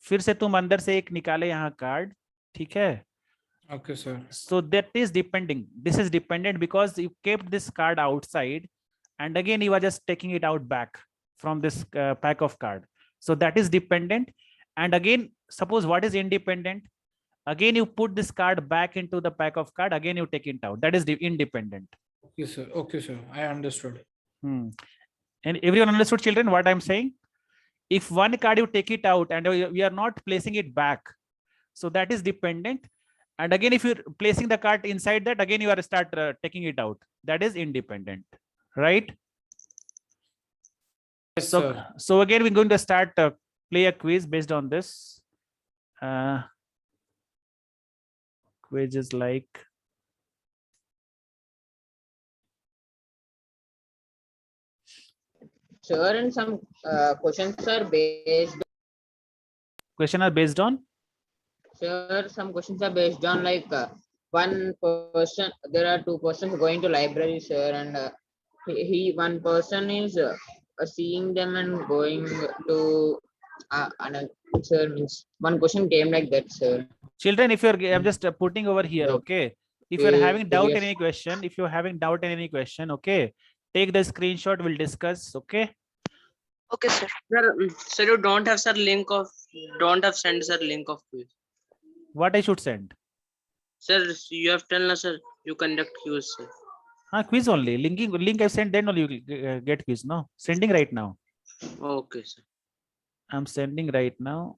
फिर से तुम अंदर से एक निकाले यहाँ कार्ड, ठीक है? Okay, sir. So that is depending. This is dependent because you kept this card outside, and again you are just taking it out back from this pack of card. So that is dependent. And again, suppose what is independent? Again, you put this card back into the pack of card. Again, you take it out. That is independent. Okay, sir. Okay, sir. I understood. And everyone understood, children, what I'm saying? If one card you take it out and we are not placing it back, so that is dependent. And again, if you're placing the card inside that, again you are start taking it out. That is independent, right? Yes, sir. So again, we're going to start play a quiz based on this. Quiz is like. Sure, and some questions are based. Question are based on? Sir, some questions are based on like one person. There are two persons going to library, sir, and one person is seeing them and going to another. Sir, means one question came like that, sir. Children, if you're, I'm just putting over here, Yeah. okay? If you're having doubt in Yes. any question, if you're having doubt in any question, okay, take the screenshot, we'll discuss, okay? Okay, sir. Sir, you don't have sir link of send sir link of quiz. What I should send? Sir, you have told us sir you conduct quiz, sir. Quiz only. Link I sent, then only you will get quiz, no? Sending right now. Okay, sir. I'm sending right now.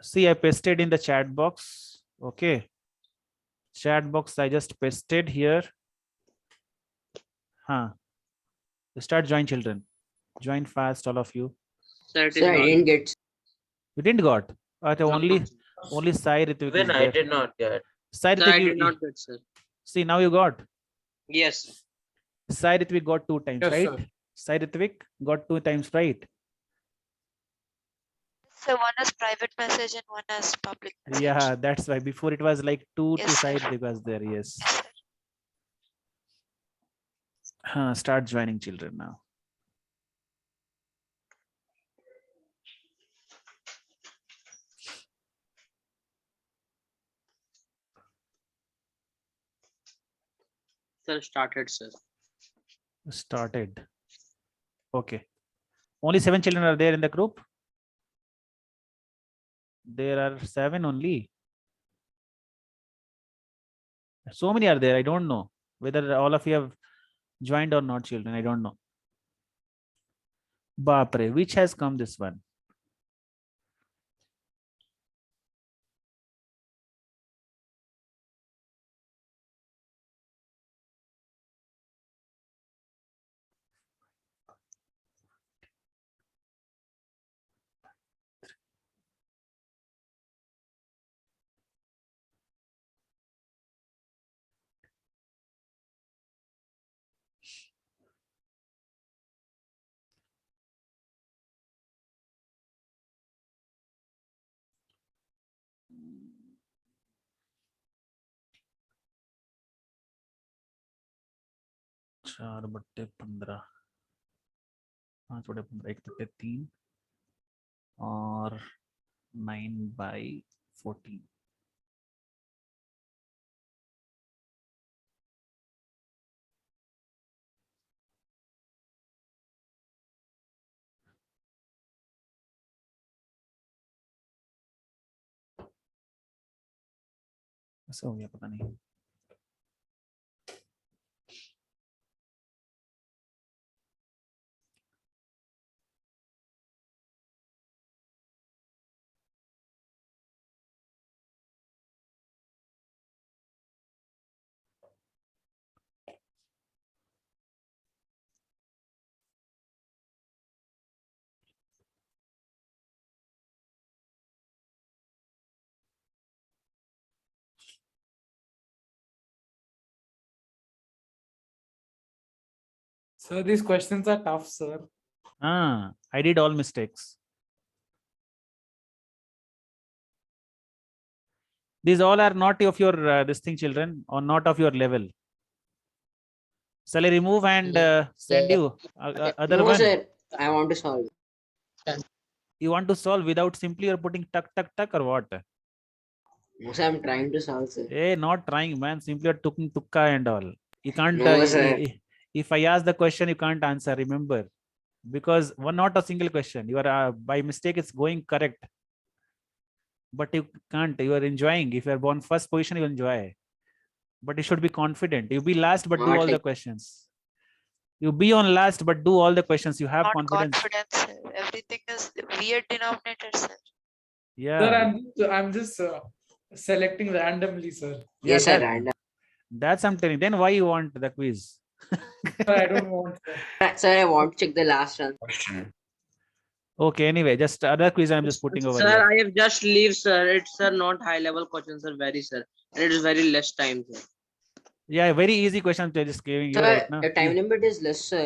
See, I pasted in the chat box. Okay. Chat box, I just pasted here. Start join children. Join fast, all of you. Sir, it is Sir, I not. didn't get. You didn't got? No, Only Sai Ritvik Even is I there. did not get. Sai Sir, I Ritvik, did not get, sir. see, now you got. Yes. Sai Ritvik got 2 times, Yes, right? sir. Sai Ritvik got 2 times, right? So one is private message and one is public message. Yeah, that's why. Before it was like 2 Yes, to Sai sir. Ritvik was there, yes. Yes, sir. Start joining children now. Sir, started, sir. Started. Okay. Only 7 children are there in the group. There are 7 only. So many are there. I don't know whether all of you have joined or not, children. I don't know. Bapre, which has come this one? चार बट्टे 15 5 बटे 15 1 बट्टे 3 और 9/14 ऐसा हो गया पता नहीं Sir, these questions are tough, sir. I did all mistakes. These all are not of your this thing, children, or not of your level. Shall I remove and send you other No, one? sir. I want to solve. You want to solve without simply you're putting tuck tuck tuck or what? No, sir, I'm trying to solve, sir. Hey, not trying, man. Simply you're taking tukka and all. You can't. No, sir. If I ask the question, you can't answer. Remember, because not a single question. You are by mistake. It's going correct, but you can't. You are enjoying. If you are born first position, you enjoy. But you should be confident. You be last, but do Not all the like- questions. You be on last, but do all the questions. You have Not confidence. confidence, sir. Everything is weird denominator, sir. Yeah. Sir, I'm just selecting randomly, sir. Yeah, Yes, sir. that- Random. That's I'm telling. Then why you want the quiz? Sir, I don't want. Sir. Sir, I want to check the last one. Okay. Anyway, just other quiz I'm just putting over Sir, here. I have just leave, sir. It's sir not high level questions, sir. Very, sir. And it is very less time, sir. Yeah, very easy question. I'm just giving you Sir, right now. the time limit is less, sir.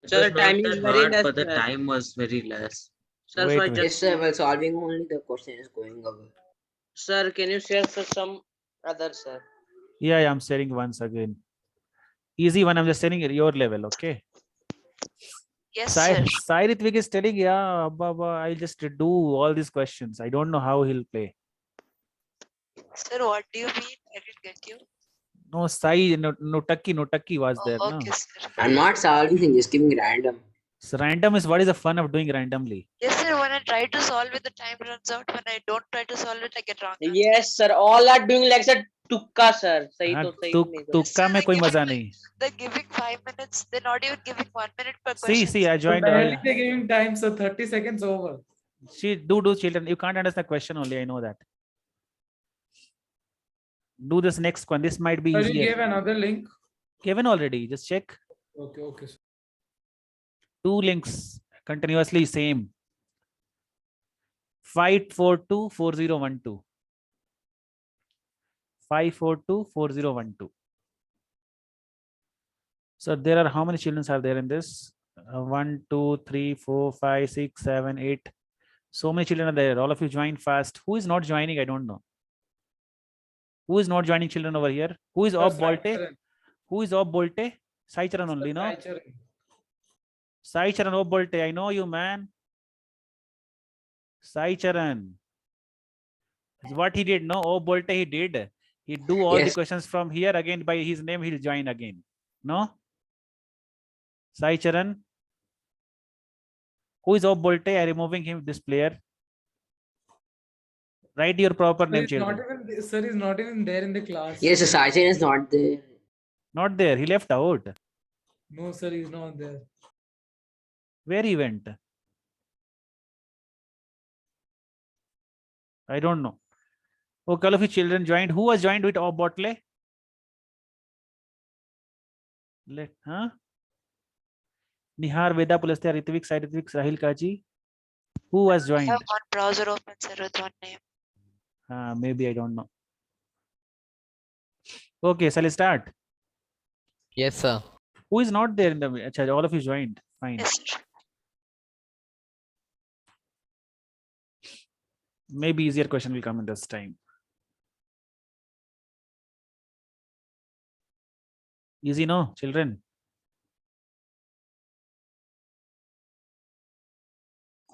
It Sir, was not time is that very hard, less, but the sir. time was very less. Sir, Wait, so I wait. just Yes, sir. While solving only, the question is going away. Sir, can you share for some other, sir? Yeah, I'm sharing once again. Easy one. I'm just sharing at your level. Okay. Yes, Sai sir. Sai Ritvik is telling, yeah, Abba, I'll just do all these questions. I don't know how he'll play. Sir, what do you mean? I didn't get you. No, Sai, no Taki was there. Oh, No. okay, sir. I'm not solving things, just giving random. So random is what is the fun of doing randomly? Yes, sir. When I try to solve it, the time runs out. When I don't try to solve it, I get wrong. answer. Yes, sir. All are doing like that. Tukka, sir. सही हाँ, तो सही नहीं तो. Yes, तुक्का sir, में कोई मजा नहीं. they're giving 5 minutes. They're not even giving 1 minute per See, question. I So joined. barely they're giving time, so 30 seconds over. See, do children. You can't understand the question only. I know that. Do this next one. This might be Sir, you easier. gave another link. Given already. Just check. Okay, okay. Sir. 2 links continuously same. 5424012. 5424012. So there are how many children are there in this? 1, 2, 3, 4, 5, 6, 7, 8. So many children are there. All of you join fast. Who is not joining? I don't know. Who is not joining children over here? Who is Sir, off Sai Bolte? Charan. Who is off Bolte? Sai Charan only, no? Sai Charan. Sai Charan off Bolte. I know you, man. Sai Charan. What he did, no? Oh, Bolte he did. He do all the Yes. questions from here again by his name. He'll join again. No? Sai Charan. Who is off Bolte? I removing him, this player. Write your proper Sir, name, he's not children. even, sir, he's not even there in the class. Yes, the Sachin is not there. Not there. He left out. No, sir, he's not there. Where he went? I don't know. Okay, all of you children joined. Who was joined with off Botle? Huh? Nihar, Veda, Pulastya, Ritvik, Sai Ritvik, Rahil Kaji. Who was I joined? have one browser open, sir, with one name. Maybe I don't know. Okay, shall I start? Yes, sir. Who is not there in the? Achha, all of you joined. Fine. Yes, sir. Maybe easier question will come in this time. Easy, no, children.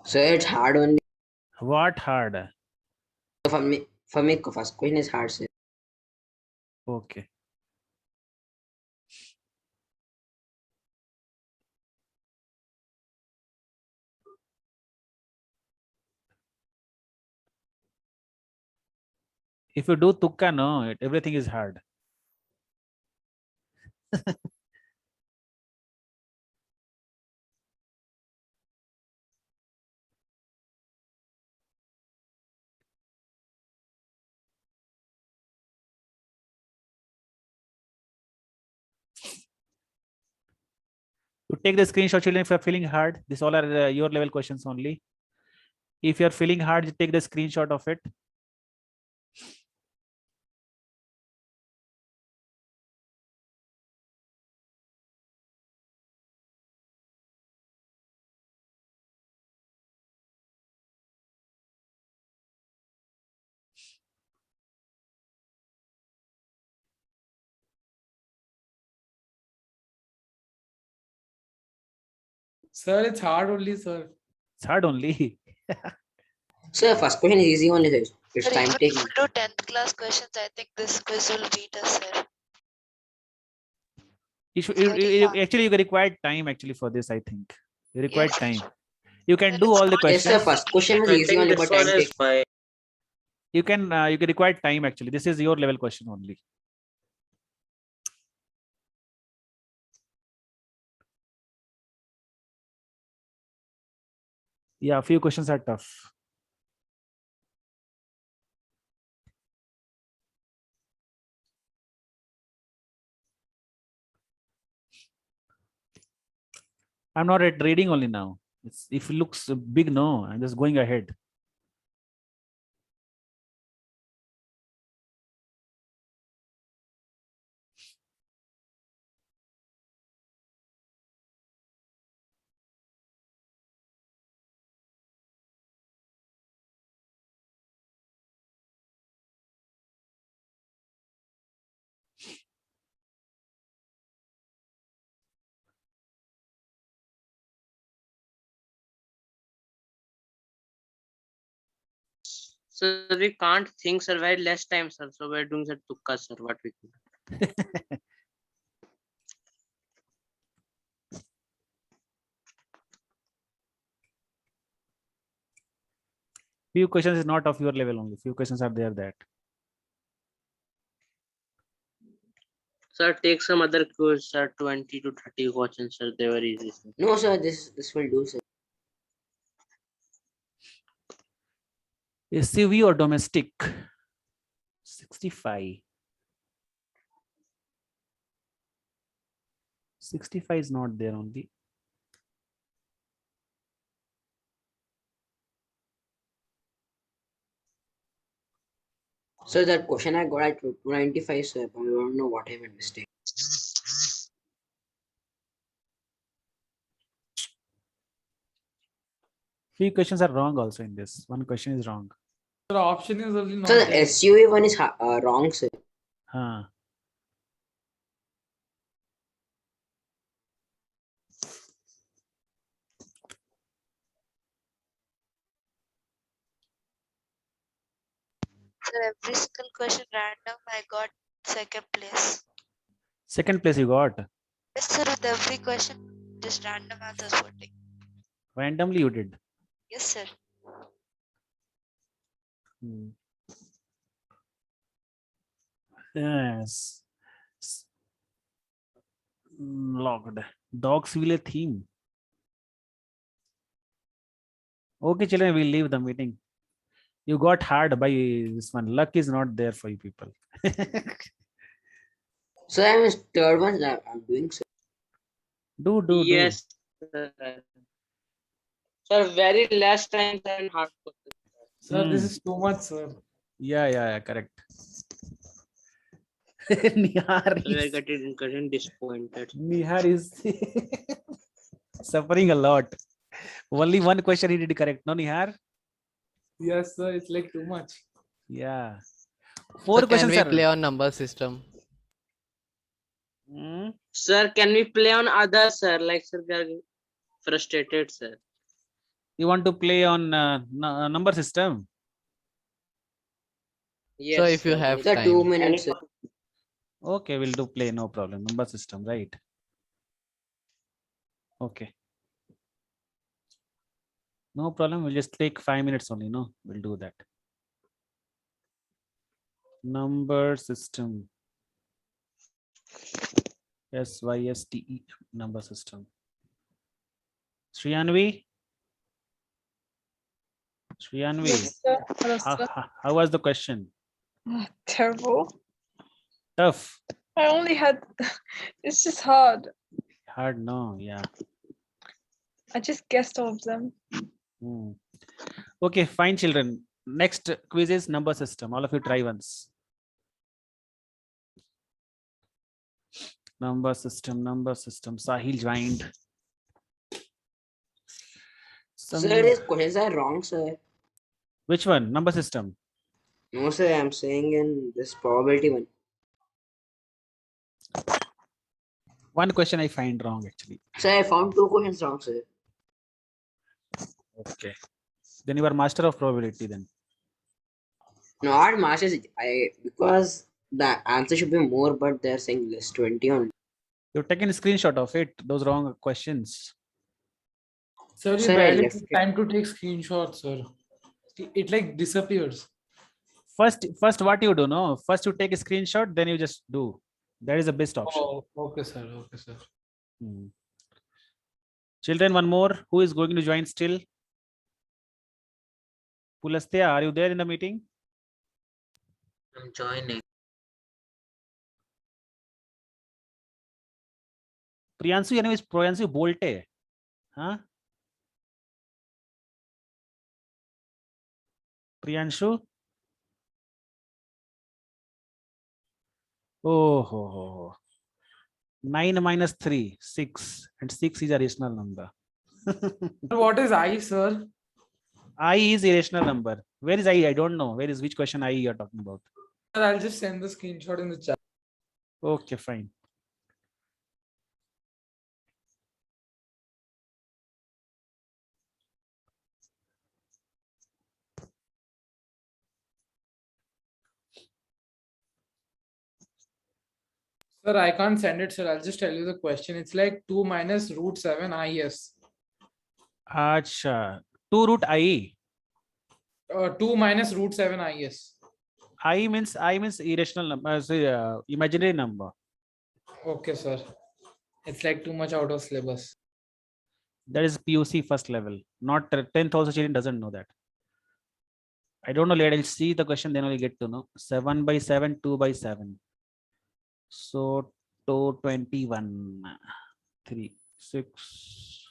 So it's hard only. What hard? For me, first question is hard, sir. Okay. If you do tukka, no, everything is hard. You take the screenshot, children, if you're feeling hard. These all are your level questions only. If you're feeling hard, you take the screenshot of it. Sir, it's hard only, sir. It's hard only. Sir, first question is easy only, sir. It's Sir, time even if taking. we do 10th class questions, I think this quiz will beat us, sir. Actually, you require time actually for this, I think. You require Yes, time. sir. You can Sir, do it's all the not- Yes, sir. questions. First question is I easy think only, this but time one is taking. fine. You can require time actually. This is your level question only. Yeah, a few questions are tough. I'm not at reading only now. If it looks big, no, I'm just going ahead. So we can't think, sir. Very less time, sir. So we're doing sir tukka, sir. What we can. Few questions is not of your level only. Few questions are there that. Sir, take some other quiz, sir. 20 to 30 questions, sir. They were easy, sir. No, sir, this will do, sir. SUV or domestic? 65. 65 is not there only. So that question I got at 295, sir, but I don't know what I made mistake. Few questions are wrong also in this. One question is wrong. The option is only not So the there. SUV one is wrong, sir. Huh. Sir, every single question random, I got second place. Second place you got. Yes, sir, with every question, just random answers voting. Randomly you did. Yes, sir. Hmm. Yes. Logged. Dogs will a theme. Okay, children, we'll leave the meeting. You got hard by this one. Luck is not there for you people. So I'm third one that I'm doing, sir. do. Yes, sir. Sir, very less time and hard questions. Sir, this Hmm. is too much, sir. Yeah, correct. Nihar We are is, getting disappointed. Nihar is suffering a lot. Only one question he did correct. No, Nihar? Yes, sir, it's like too much. Yeah. So Four can questions we are. play on number system? Hmm. Sir, can we play on others, sir? Like, sir, we are frustrated, sir. You want to play on number system? Yes, So if you sir. have Sir, 2 time. minutes, sir. Okay, we'll do play, no problem. Number system, right? Okay. No problem. We'll just take 5 minutes only. No, we'll do that. Number system. SYSTE number system. Shriyanvi? Shriyanvi, Yes, sir. Hello, sir. how was the question? Terrible. Tough. I only had, it's just hard. Hard, no, yeah. I just guessed all of them. Hmm. Okay, fine, children. Next quiz is number system. All of you try once. Number system. Sahil joined. Sir, these questions are wrong, sir. Which one? Number system. No, sir, I'm saying in this probability one. One question I find wrong actually. Sir, I found 2 questions wrong, sir. Okay. Then you are master of probability then. Not masters, because the answer should be more, but they're saying less 20 only. You've taken a screenshot of it, those wrong questions. Sir, you Sir, I barely left have it. time to take screenshots, sir. It like disappears. First what you do, no? First you take a screenshot, then you just do. That is the best option. Oh, okay, sir. Okay, sir. Hmm. Children, one more. Who is going to join still? Pulastya, are you there in the meeting? I'm joining. Priyanshu, anyways, Priyanshu bolte. Huh? Priyanshu? Oh. 9 minus 3, 6. And 6 is a rational number. What is I, sir? I is a rational number. Where is I? I don't know. Where is which question I you are talking about? Sir, I'll just send the screenshot in the chat. Okay, fine. Sir, I can't send it, sir. I'll just tell you the question. It's like 2 minus root 7 IS. Acha. 2 root I. 2 minus root 7 IS. I means irrational number, imaginary number. Okay, sir. It's like too much out of syllabus. That is PUC first level. Not 10,000 student doesn't know that. I don't know. Let us see the question, then we'll get to know. 7 by 7, 2 by 7. So 221, 3, 6.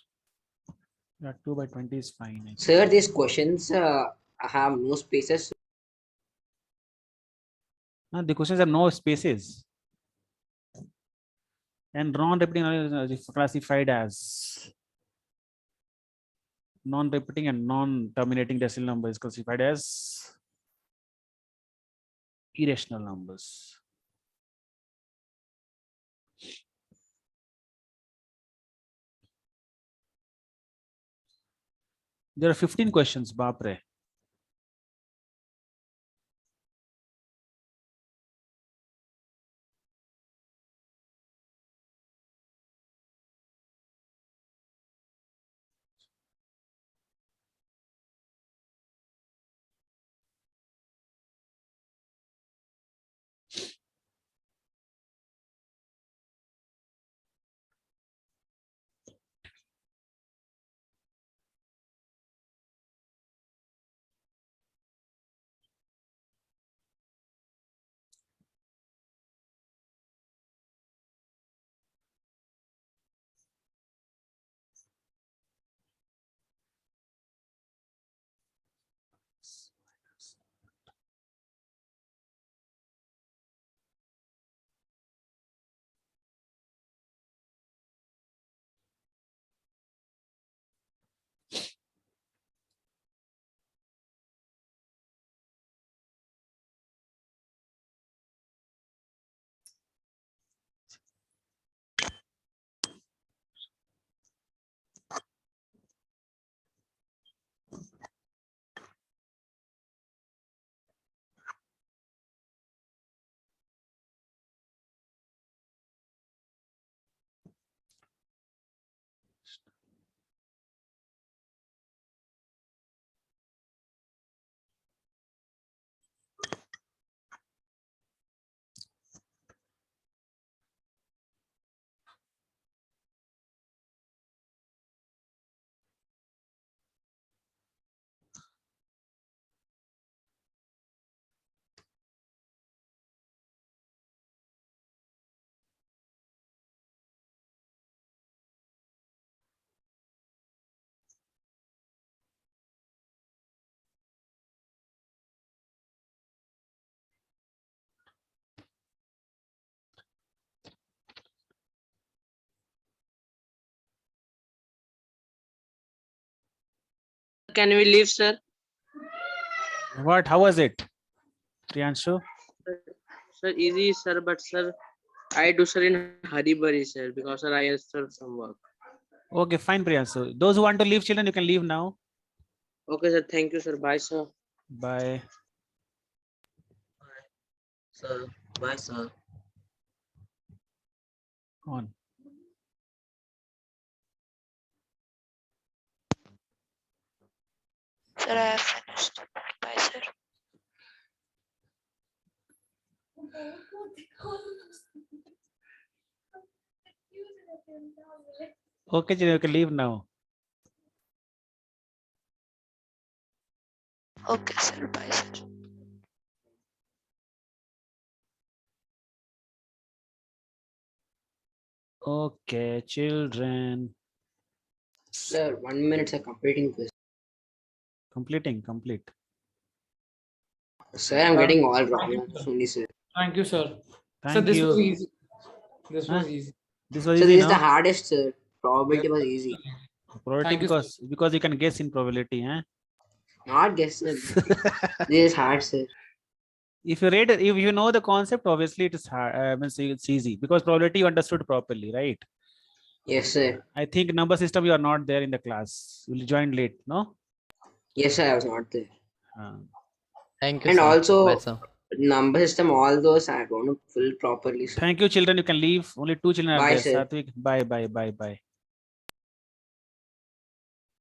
Yeah, 2 by 20 is fine. I think. Sir, these questions have no spaces. No, the questions have no spaces. And non-repeating is classified as non-repeating and non-terminating decimal number is classified as irrational numbers. There are 15 questions, Bapre. Can we leave, sir? What? How was it, Priyanshu? Sir, easy, sir, but sir, I do, sir, in Haribari, sir, because sir, I have sir, some work. Okay, fine, Priyanshu. Those who want to leave, children, you can leave now. Okay, sir. Thank you, sir. Bye, sir. Bye. Sir, bye, sir. On. Sir, I have finished. Bye, sir. Okay, children, you can leave now. Okay, sir. Bye, sir. Okay, children. Sir, 1 minute, sir, completing quiz. Complete. Sir, I'm getting all wrong answers only, sir. Thank you, sir. Sir, Thank this was you. easy. This was Huh? easy. This was So easy, this is the no? hardest, sir. Probability was easy. Probability Thank you, sir. because you can guess in probability, eh? Not guess, sir. This is hard, sir. If you read it, if you know the concept, obviously it is hard. Means it's easy because probability you understood properly, right? Yes, sir. I think number system you are not there in the class. You joined late, no? Yes, sir, I was not there. Thank you, And sir. also, Bye, sir. number system, all those I don't know full properly, sir. Thank you, children. You can leave. Only 2 children are Bye, there. sir. Satvik, bye, bye, bye, bye.